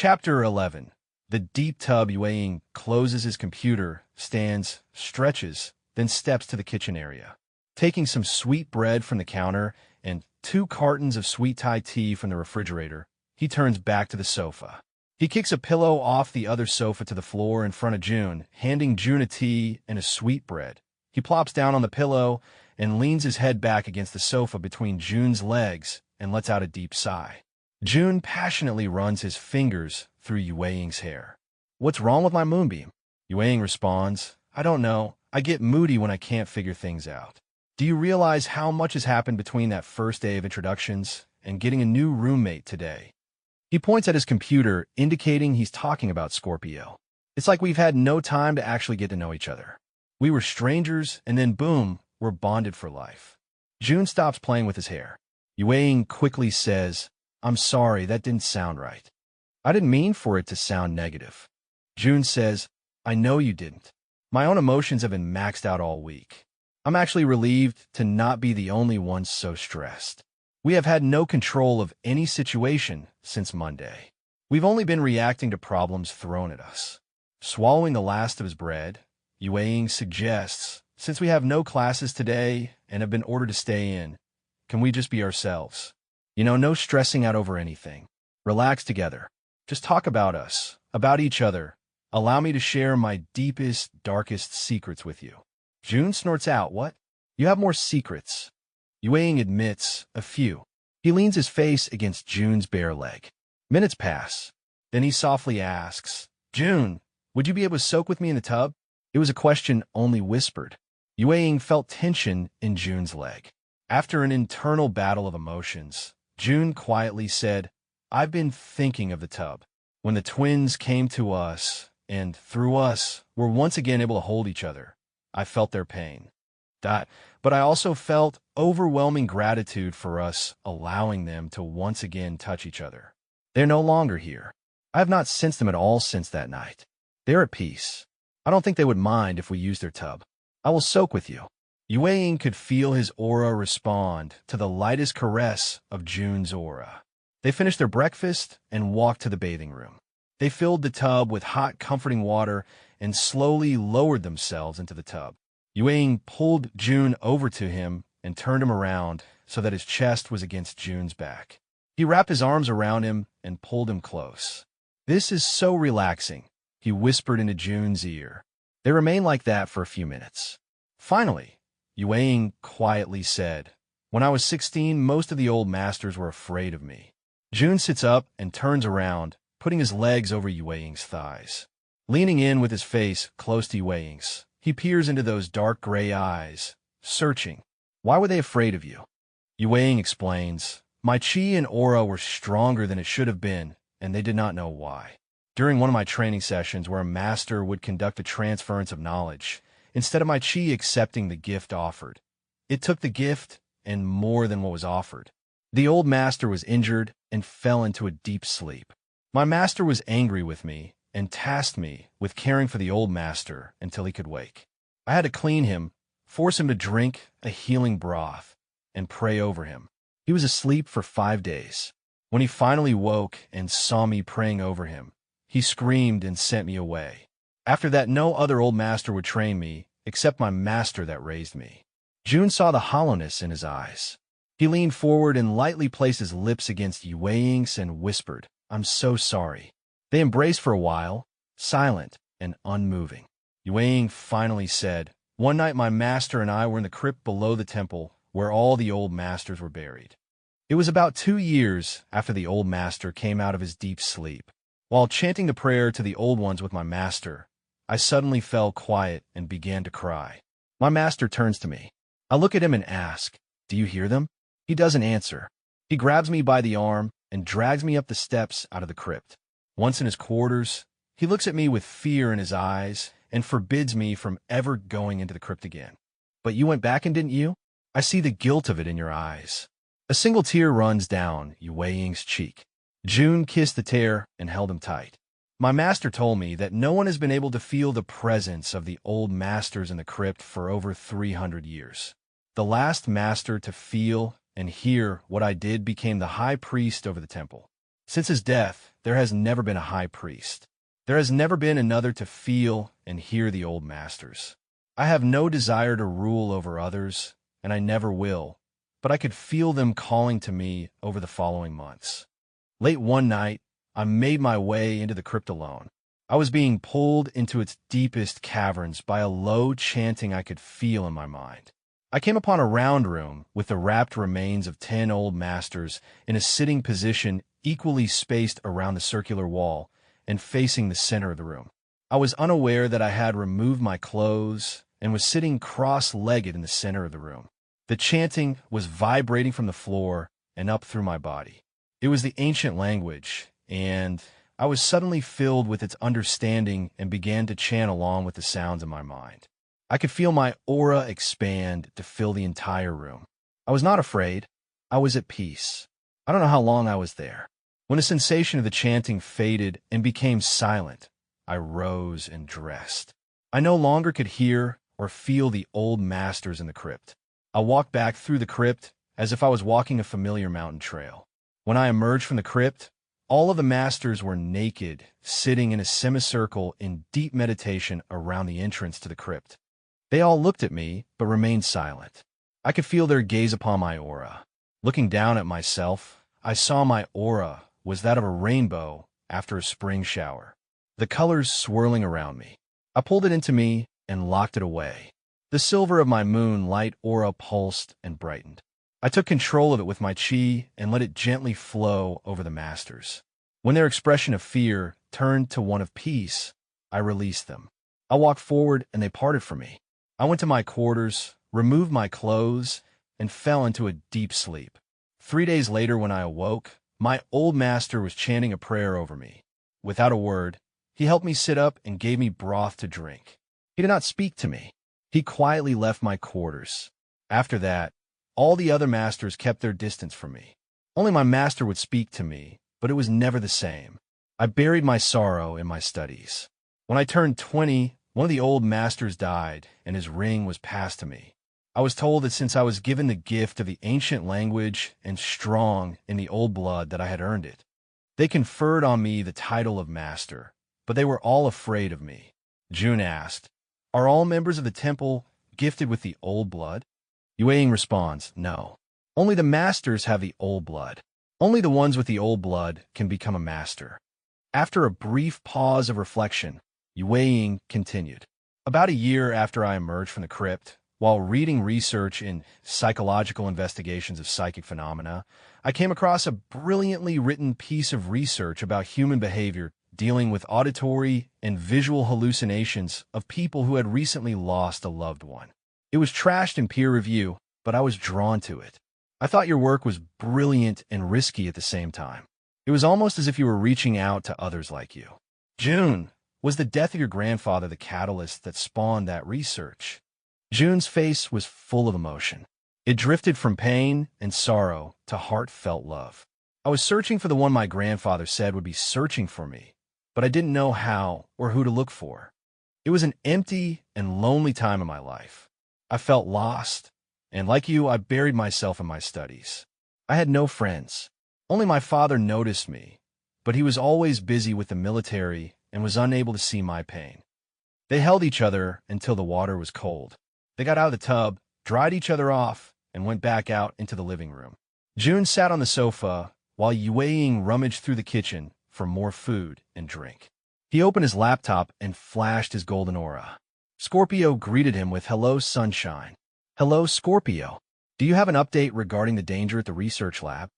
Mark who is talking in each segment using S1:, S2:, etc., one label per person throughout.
S1: Chapter 11. The deep tub. Yue closes his computer, stands, stretches, then steps to the kitchen area. Taking some sweet bread from the counter and 2 cartons of sweet Thai tea from the refrigerator, he turns back to the sofa. He kicks a pillow off the other sofa to the floor in front of June, handing June a tea and a sweet bread. He plops down on the pillow and leans his head back against the sofa between June's legs and lets out a deep sigh. June passionately runs his fingers through Yue's hair. "What's wrong with my moonbeam?" Yue responds, "I don't know. I get moody when I can't figure things out. Do you realize how much has happened between that first day of introductions and getting a new roommate today?" He points at his computer, indicating he's talking about Scorpio. "It's like we've had no time to actually get to know each other. We were strangers, and then boom, we're bonded for life." June stops playing with his hair. Yue quickly says, "I'm sorry, that didn't sound right. I didn't mean for it to sound negative." June says, "I know you didn't. My own emotions have been maxed out all week. I'm actually relieved to not be the only one so stressed. We have had no control of any situation since Monday. We've only been reacting to problems thrown at us." Swallowing the last of his bread, Yue suggests, "Since we have no classes today and have been ordered to stay in, can we just be ourselves? No stressing out over anything. Relax together. Just talk about us, about each other. Allow me to share my deepest, darkest secrets with you." June snorts out, "What? You have more secrets?" Yue admits, "A few." He leans his face against June's bare leg. Minutes pass. Then he softly asks, "June, would you be able to soak with me in the tub?" It was a question only whispered. Yue felt tension in June's leg. After an internal battle of emotions, June quietly said, "I've been thinking of the tub. When the twins came to us, and through us, were once again able to hold each other, I felt their pain. But I also felt overwhelming gratitude for us allowing them to once again touch each other. They're no longer here. I have not sensed them at all since that night. They're at peace. I don't think they would mind if we used their tub. I will soak with you." Yue could feel his aura respond to the lightest caress of June's aura. They finished their breakfast and walked to the bathing room. They filled the tub with hot, comforting water and slowly lowered themselves into the tub. Yue pulled June over to him and turned him around so that his chest was against June's back. He wrapped his arms around him and pulled him close. "This is so relaxing," he whispered into June's ear. They remained like that for a few minutes. Finally, Yue quietly said, "When I was 16, most of the old masters were afraid of me." June sits up and turns around, putting his legs over Yue's thighs. Leaning in with his face close to Yue's, he peers into those dark gray eyes, searching. "Why were they afraid of you?" Yue explains, "My chi and aura were stronger than it should have been, and they did not know why. During one of my training sessions where a master would conduct a transference of knowledge, instead of my chi accepting the gift offered, it took the gift and more than what was offered. The old master was injured and fell into a deep sleep. My master was angry with me and tasked me with caring for the old master until he could wake. I had to clean him, force him to drink a healing broth, and pray over him. He was asleep for 5 days. When he finally woke and saw me praying over him, he screamed and sent me away. After that, no other old master would train me except my master that raised me." June saw the hollowness in his eyes. He leaned forward and lightly placed his lips against Yue's and whispered, "I'm so sorry." They embraced for a while, silent and unmoving. Yue finally said, "One night my master and I were in the crypt below the temple where all the old masters were buried. It was about 2 years after the old master came out of his deep sleep. While chanting the prayer to the old ones with my master, I suddenly fell quiet and began to cry. My master turns to me. I look at him and ask, 'Do you hear them?' He doesn't answer. He grabs me by the arm and drags me up the steps out of the crypt. Once in his quarters, he looks at me with fear in his eyes and forbids me from ever going into the crypt again. 'But you went back and didn't you? I see the guilt of it in your eyes.' A single tear runs down Yue's cheek. June kissed the tear and held him tight. My master told me that no one has been able to feel the presence of the old masters in the crypt for over 300 years. The last master to feel and hear what I did became the high priest over the temple. Since his death, there has never been a high priest. There has never been another to feel and hear the old masters. I have no desire to rule over others, and I never will, but I could feel them calling to me over the following months. Late one night, I made my way into the crypt alone. I was being pulled into its deepest caverns by a low chanting I could feel in my mind. I came upon a round room with the wrapped remains of 10 old masters in a sitting position equally spaced around the circular wall and facing the center of the room. I was unaware that I had removed my clothes and was sitting cross-legged in the center of the room. The chanting was vibrating from the floor and up through my body. It was the ancient language, and I was suddenly filled with its understanding and began to chant along with the sounds in my mind. I could feel my aura expand to fill the entire room. I was not afraid. I was at peace. I don't know how long I was there. When the sensation of the chanting faded and became silent, I rose and dressed. I no longer could hear or feel the old masters in the crypt. I walked back through the crypt as if I was walking a familiar mountain trail. When I emerged from the crypt, all of the masters were naked, sitting in a semicircle in deep meditation around the entrance to the crypt. They all looked at me, but remained silent. I could feel their gaze upon my aura. Looking down at myself, I saw my aura was that of a rainbow after a spring shower. The colors swirling around me. I pulled it into me and locked it away. The silver of my moonlight aura pulsed and brightened. I took control of it with my chi and let it gently flow over the masters. When their expression of fear turned to one of peace, I released them. I walked forward and they parted from me. I went to my quarters, removed my clothes, and fell into a deep sleep. 3 days later, when I awoke, my old master was chanting a prayer over me. Without a word, he helped me sit up and gave me broth to drink. He did not speak to me. He quietly left my quarters. After that, all the other masters kept their distance from me. Only my master would speak to me, but it was never the same. I buried my sorrow in my studies. When I turned 20, one of the old masters died, and his ring was passed to me. I was told that since I was given the gift of the ancient language and strong in the old blood that I had earned it. They conferred on me the title of master, but they were all afraid of me. June asked, "Are all members of the temple gifted with the old blood?" Yue responds, "No. Only the masters have the old blood. Only the ones with the old blood can become a master." After a brief pause of reflection, Yue continued, "About a year after I emerged from the crypt, while reading research in psychological investigations of psychic phenomena, I came across a brilliantly written piece of research about human behavior dealing with auditory and visual hallucinations of people who had recently lost a loved one. It was trashed in peer review, but I was drawn to it. I thought your work was brilliant and risky at the same time. It was almost as if you were reaching out to others like you." June, was the death of your grandfather the catalyst that spawned that research? June's face was full of emotion. It drifted from pain and sorrow to heartfelt love. I was searching for the one my grandfather said would be searching for me, but I didn't know how or who to look for. It was an empty and lonely time in my life. I felt lost, and like you, I buried myself in my studies. I had no friends. Only my father noticed me, but he was always busy with the military and was unable to see my pain. They held each other until the water was cold. They got out of the tub, dried each other off, and went back out into the living room. June sat on the sofa while Yue rummaged through the kitchen for more food and drink. He opened his laptop and flashed his golden aura. Scorpio greeted him with, "Hello, sunshine." "Hello, Scorpio. Do you have an update regarding the danger at the research lab?"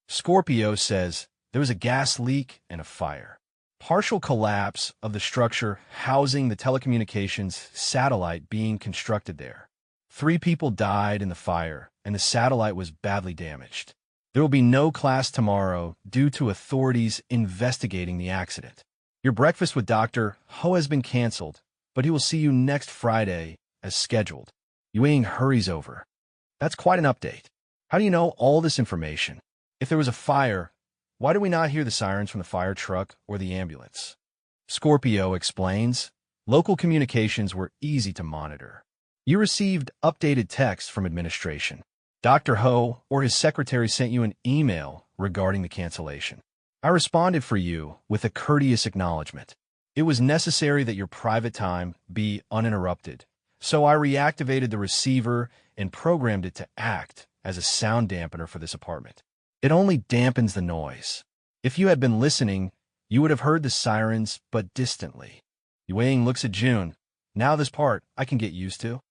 S1: Scorpio says, "There was a gas leak and a fire. Partial collapse of the structure housing the telecommunications satellite being constructed there. 3 people died in the fire, and the satellite was badly damaged. There will be no class tomorrow due to authorities investigating the accident. Your breakfast with Dr. Ho has been canceled, but he will see you next Friday as scheduled." Yue hurries over. "That's quite an update. How do you know all this information? If there was a fire, why did we not hear the sirens from the fire truck or the ambulance?" Scorpio explains, "Local communications were easy to monitor. You received updated text from administration. Dr. Ho or his secretary sent you an email regarding the cancellation. I responded for you with a courteous acknowledgement. It was necessary that your private time be uninterrupted, so I reactivated the receiver and programmed it to act as a sound dampener for this apartment. It only dampens the noise. If you had been listening, you would have heard the sirens, but distantly. Wei looks at June. Now this part I can get used to.